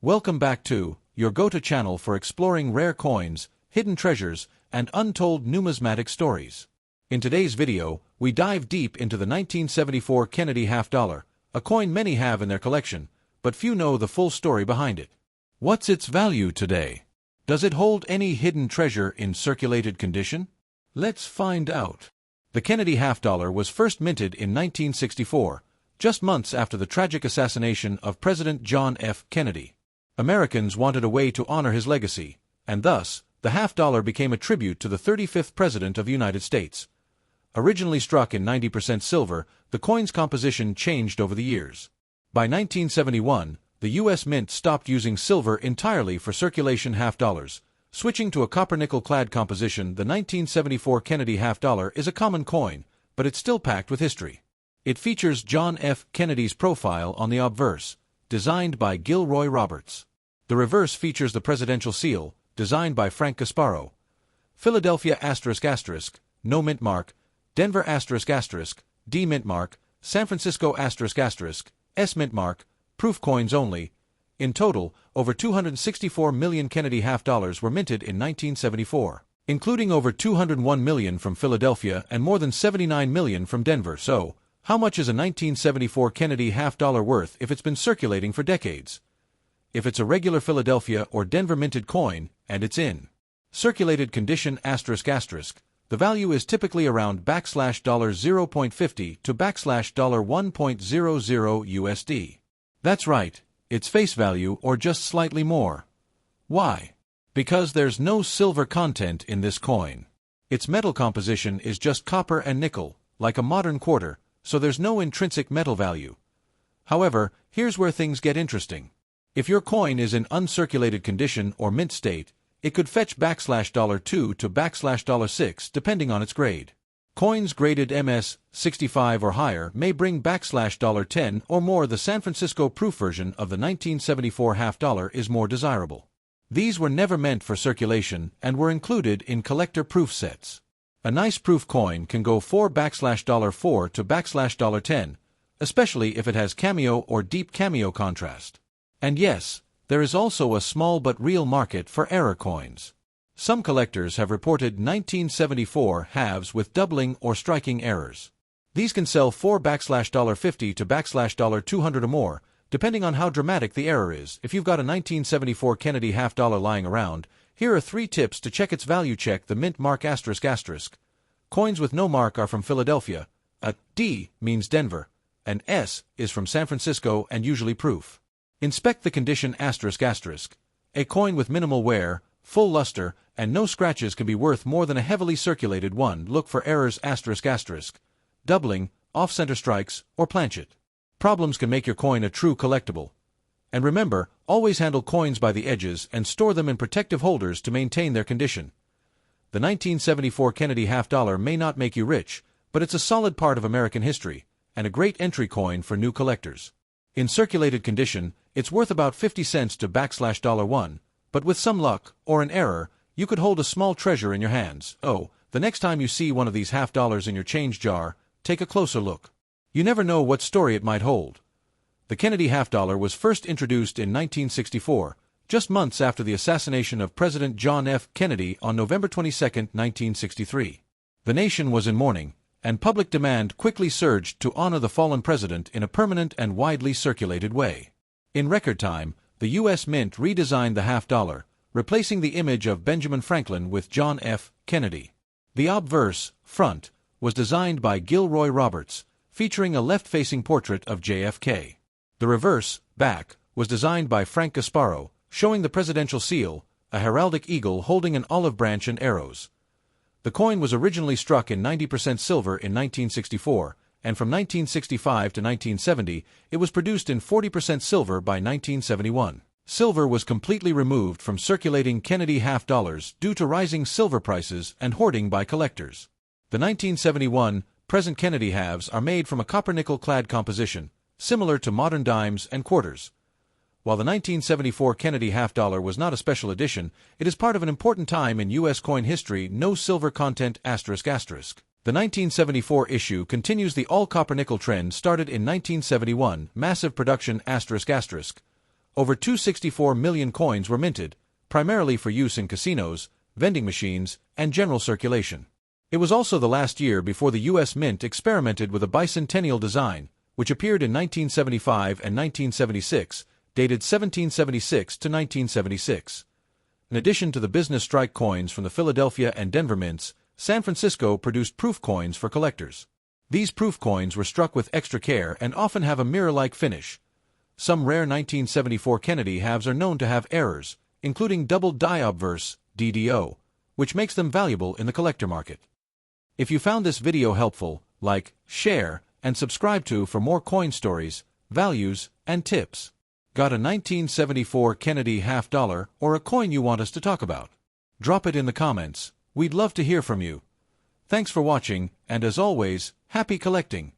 Welcome back to your go-to channel for exploring rare coins, hidden treasures, and untold numismatic stories. In today's video, we dive deep into the 1974 Kennedy half-dollar, a coin many have in their collection, but few know the full story behind it. What's its value today? Does it hold any hidden treasure in circulated condition? Let's find out. The Kennedy half-dollar was first minted in 1964, just months after the tragic assassination of President John F. Kennedy. Americans wanted a way to honor his legacy, and thus, the half-dollar became a tribute to the 35th President of the United States. Originally struck in 90% silver, the coin's composition changed over the years. By 1971, the U.S. Mint stopped using silver entirely for circulation half-dollars. Switching to a copper-nickel-clad composition, the 1974 Kennedy half-dollar is a common coin, but it's still packed with history. It features John F. Kennedy's profile on the obverse, designed by Gilroy Roberts. The reverse features the presidential seal, designed by Frank Gasparro. Philadelphia ***, no mint mark, Denver ***, D mint mark, San Francisco ***, S mint mark, proof coins only. In total, over 264 million Kennedy half-dollars were minted in 1974, including over 201 million from Philadelphia and more than 79 million from Denver. So, how much is a 1974 Kennedy half-dollar worth if it's been circulating for decades? If it's a regular Philadelphia or Denver minted coin, and it's in circulated condition ***, the value is typically around $0.50 to $1.00 USD. That's right, it's face value or just slightly more. Why? Because there's no silver content in this coin. Its metal composition is just copper and nickel, like a modern quarter, so there's no intrinsic metal value. However, here's where things get interesting. If your coin is in uncirculated condition or mint state, it could fetch $2 to $6 depending on its grade. Coins graded MS 65 or higher may bring $10 or more. The San Francisco proof version of the 1974 half-dollar is more desirable. These were never meant for circulation and were included in collector proof sets. A nice proof coin can go $4 to $10, especially if it has cameo or deep cameo contrast. And yes, there is also a small but real market for error coins. Some collectors have reported 1974 halves with doubling or striking errors. These can sell $4 to $200 or more, depending on how dramatic the error is. If you've got a 1974 Kennedy half-dollar lying around, here are 3 tips to check *its value. Check the mint mark ***. Coins with no mark are from Philadelphia, a D means Denver, and S is from San Francisco and usually proof. Inspect the condition ***. A coin with minimal wear, full luster, and no scratches can be worth more than a heavily circulated one. Look for errors ***, doubling, off-center strikes, or planchet. Problems can make your coin a true collectible. And remember, always handle coins by the edges and store them in protective holders to maintain their condition. The 1974 Kennedy half-dollar may not make you rich, but it's a solid part of American history, and a great entry coin for new collectors. In circulated condition, it's worth about 50 cents to $1, but with some luck, or an error, you could hold a small treasure in your hands. Oh, the next time you see one of these half-dollars in your change jar, take a closer look. You never know what story it might hold. The Kennedy half-dollar was first introduced in 1964, just months after the assassination of President John F. Kennedy on November 22, 1963. The nation was in mourning, and public demand quickly surged to honor the fallen president in a permanent and widely circulated way. In record time, the U.S. Mint redesigned the half-dollar, replacing the image of Benjamin Franklin with John F. Kennedy. The obverse, front, was designed by Gilroy Roberts, featuring a left-facing portrait of JFK. The reverse, back, was designed by Frank Gasparro, showing the presidential seal, a heraldic eagle holding an olive branch and arrows. The coin was originally struck in 90% silver in 1964, and from 1965 to 1970, it was produced in 40% silver by 1971. Silver was completely removed from circulating Kennedy half-dollars due to rising silver prices and hoarding by collectors. The 1971 present Kennedy halves are made from a copper-nickel-clad composition, similar to modern dimes and quarters. While the 1974 Kennedy half-dollar was not a special edition, it is part of an important time in U.S. coin history. No silver content ***. The 1974 issue continues the all-copper nickel trend started in 1971, massive production ***. Over 264 million coins were minted, primarily for use in casinos, vending machines, and general circulation. It was also the last year before the U.S. Mint experimented with a bicentennial design, which appeared in 1975 and 1976, dated 1776 to 1976. In addition to the business strike coins from the Philadelphia and Denver mints, San Francisco produced proof coins for collectors. These proof coins were struck with extra care and often have a mirror-like finish. Some rare 1974 Kennedy halves are known to have errors, including double die obverse, DDO, which makes them valuable in the collector market. If you found this video helpful, like, share, and subscribe for more coin stories, values, and tips. Got a 1974 Kennedy half dollar or a coin you want us to talk about? Drop it in the comments. We'd love to hear from you. Thanks for watching, and as always, happy collecting!